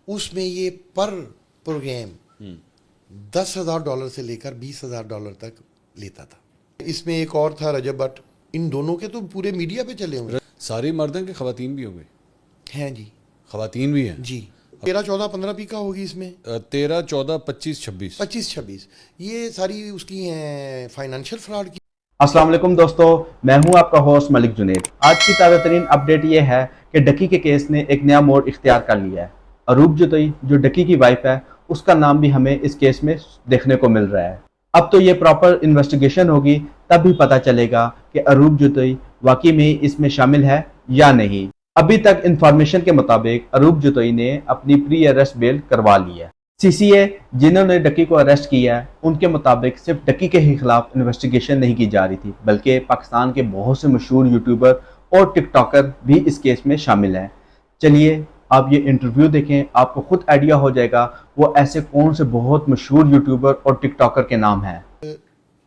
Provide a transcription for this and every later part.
اس میں یہ پر پروگرام $10,000 سے لے کر $20,000 تک لیتا تھا. اس میں ایک اور تھا رجب بٹ. ان دونوں کے تو پورے میڈیا پہ چلے ہوئے. ساری مرد ہیں کہ خواتین بھی ہوں گے؟ ہیں جی. خواتین بھی ہیں جی. 13 14 15 پیکا ہوگی اس میں. 13 14 25 26 26 یہ ساری اس کی ہیں فائنینشیل فراڈ کی. السلام علیکم دوستو، میں ہوں آپ کا ہوسٹ ملک جنید. آج کی تازہ ترین اپڈیٹ یہ ہے کہ ڈکی کے کیس نے ایک نیا موڑ اختیار کر لیا ہے. اروپ جوتوئی جو ڈکی کی وائف ہے، اس کا نام بھی ہمیں اس کیس میں دیکھنے کو مل رہا ہے. اب تو یہ پراپر انویسٹیگیشن ہوگی، تب بھی پتہ چلے گا کہ اروپ جوتوئی واقعی میں اس میں شامل ہے یا نہیں. ابھی تک انفارمیشن کے مطابق اروپ جوتوئی نے اپنی پری اریسٹ بیل کروا لی ہے. سی سی اے جنہوں نے ڈکی کو اریسٹ کیا ہے، ان کے مطابق صرف ڈکی کے ہی خلاف انویسٹیگیشن نہیں کی جا رہی تھی، بلکہ پاکستان کے بہت سے مشہور یوٹیوبر اور ٹک ٹاکر بھی اس کیس میں شامل ہیں. چلیے آپ یہ انٹرویو دیکھیں، آپ کو خود آئیڈیا ہو جائے گا وہ ایسے کون سے بہت مشہور یوٹیوبر اور ٹک ٹاکر کے نام ہیں.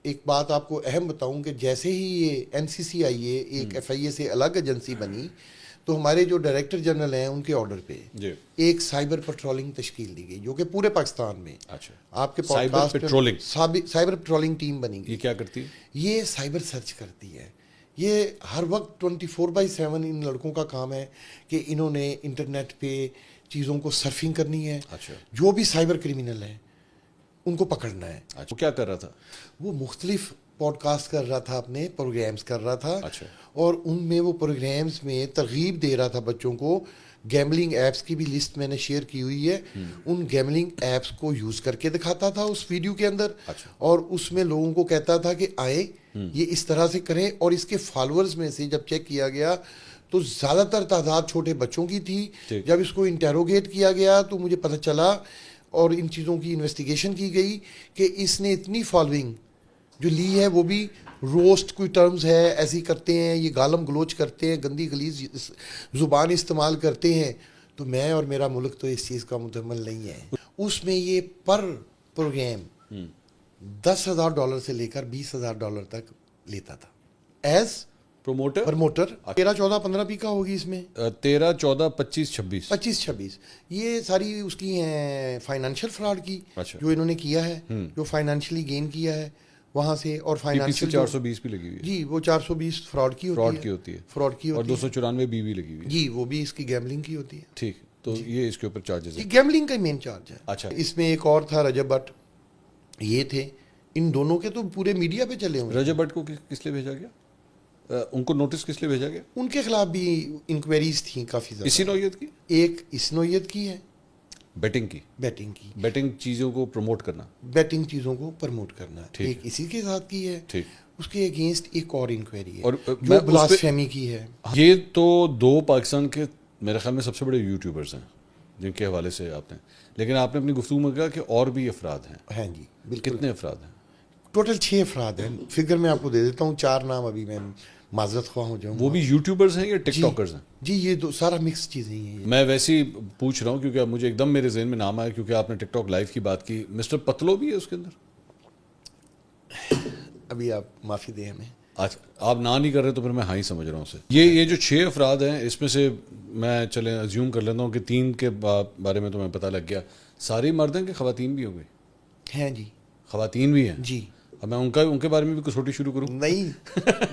ایک بات آپ کو اہم بتاؤں کہ جیسے ہی یہ این سی سی آئی اے ایک ایف آئی اے سے الگ ایجنسی بنی، تو ہمارے جو ڈائریکٹر جنرل ہیں ان کے آرڈر پہ ایک سائبر پیٹرولنگ تشکیل دی گئی، جو کہ پورے پاکستان میں آپ کے سائبر پیٹرولنگ ٹیم بنی گئی. یہ کیا کرتی ہے؟ یہ سائبر سرچ کرتی ہے. یہ ہر وقت 24/7 ان لڑکوں کا کام ہے کہ انہوں نے انٹرنیٹ پہ چیزوں کو سرفنگ کرنی ہے. جو بھی سائبر کرمینل ہیں ان کو پکڑنا ہے. وہ کیا کر رہا تھا؟ وہ مختلف پوڈ کاسٹ کر رہا تھا، اپنے پروگرامز کر رہا تھا، اور ان میں وہ پروگرامز میں ترغیب دے رہا تھا بچوں کو. گیملنگ ایپس کی بھی لسٹ میں نے شیئر کی ہوئی ہے. ان گیملنگ ایپس کو یوز کر کے دکھاتا تھا اس ویڈیو کے اندر، اور اس میں لوگوں کو کہتا تھا کہ آئیں یہ اس طرح سے کریں. اور اس کے فالوورز میں سے جب چیک کیا گیا تو زیادہ تر تعداد چھوٹے بچوں کی تھی. جب اس کو انٹیروگیٹ کیا گیا تو مجھے پتہ چلا اور ان چیزوں کی انویسٹیگیشن کی گئی کہ اس نے اتنی فالوئنگ جو لی ہے، وہ بھی روسٹ کوئی ٹرمز ہے ایسی کرتے ہیں، یہ گالم گلوچ کرتے ہیں، گندی غلیظ زبان استعمال کرتے ہیں. تو میں اور میرا ملک تو اس چیز کا متحمل نہیں ہے. اس میں یہ پر پروگرام $10,000 سے لے کر $20,000 تک لیتا تھا ایز پروموٹر. 13 14 15 پیکا ہوگی اس میں. 13 14 25 26 26 یہ ساری اس کی ہیں فائنینشیل فراڈ کی، جو انہوں نے کیا ہے، جو فائنینشلی گین کیا ہے وہاں سے. اور فائنینشیل 420 بھی لگی ہوئی ہے. جی وہ 420 فراڈ کی ہوتی ہے اور 294 بھی لگی ہوئی ہے. جی وہ بھی اس کی گیملنگ کی ہوتی ہے. ٹھیک، تو یہ اس کے اوپر چارجز ہیں. گیملنگ کا مین چارج ہے. اچھا، اس میں ایک اور تھا رجب بٹ. یہ تھے ان دونوں کے تو پورے میڈیا پہ چلے ہوئے. رجب بٹ کو کس لیے بھیجا گیا؟ ان کو نوٹس کس لیے بھیجا گیا؟ ان کے خلاف بھی انکوائریز تھیں کافی زیادہ. اسی نوعیت کی؟ ایک اس نوعیت کی ہے، بیٹنگ چیزوں کو پروموٹ کرنا. ایک اسی کے ساتھ کی ہے. اس کے اگینسٹ ایک اور انکوائری ہے اور جو بلاسفیمی کی ہے. یہ تو دو پاکستان کے میرے خیال میں سب سے بڑے یوٹیوبرز ہیں جن کے حوالے سے آپ نے، لیکن آپ نے اپنی گفتگو میں کہا کہ اور بھی افراد ہیں. ہیں جی بالکل. کتنے افراد ہیں؟ ٹوٹل 6 افراد ہیں. فگر میں آپ کو دے دیتا ہوں، 4 نام ابھی میں معذرت خواہ ہو جاؤں. وہ بھی یوٹیوبرز ہیں یا ٹک ٹاکرز ہیں؟ جی یہ سارا مکس چیزیں ہیں. میں ویسے ہی پوچھ رہا ہوں کیونکہ مجھے ایک دم میرے ذہن میں نام آیا کیونکہ آپ نے ٹک ٹاک لائیو کی بات کی. مسٹر پتلو بھی ہے اس کے اندر؟ ابھی آپ معافی دیں ہمیں. آپ نہ نہیں کر رہے تو پھر میں ہاں ہی سمجھ رہا ہوں اسے. یہ جو 6 افراد ہیں اس میں سے میں چلیں ازیوم کر لیتا ہوں کہ 3 کے بارے میں تو میں پتہ لگ گیا. ساری مرد ہیں کہ خواتین بھی ہوں گے؟ ہیں جی. خواتین بھی ہیں جی. اب میں ان کے بارے میں بھی کسوٹی شروع کروں؟ نہیں،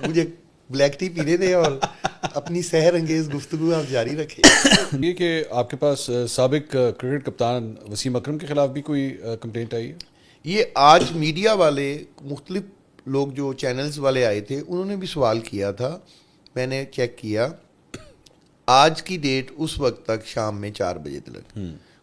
مجھے بلیک ٹی پینے دیں اور اپنی سحر انگیز گفتگو آپ جاری رکھیں. یہ کہ آپ کے پاس سابق کرکٹ کپتان وسیم اکرم کے خلاف بھی کوئی کمپلینٹ آئی ہے؟ یہ آج میڈیا والے مختلف لوگ جو چینلز والے آئے تھے انہوں نے بھی سوال کیا تھا. میں نے چیک کیا، آج کی ڈیٹ اس وقت تک شام میں 4 بجے تک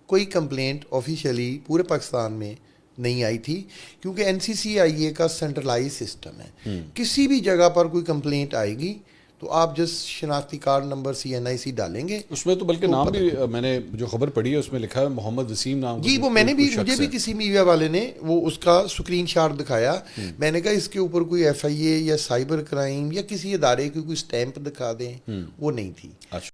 کوئی کمپلینٹ آفیشیلی پورے پاکستان میں نہیں آئی تھی، کیونکہ این سی سی آئی اے کا سینٹرلائز سسٹم ہے. کسی بھی جگہ پر کوئی کمپلینٹ آئے گی تو آپ جس شناختی کارڈ نمبر CNIC ڈالیں گے. اس میں تو بلکہ نام بھی میں نے جو خبر پڑھی ہے اس میں لکھا ہے محمد وسیم نام. جی وہ میں نے بھی، مجھے بھی کسی میڈیا والے نے وہ اس کا اسکرین شاٹ دکھایا. میں نے کہا اس کے اوپر کوئی FIA یا سائبر کرائم یا کسی ادارے کی کوئی اسٹیمپ دکھا دیں. وہ نہیں تھی.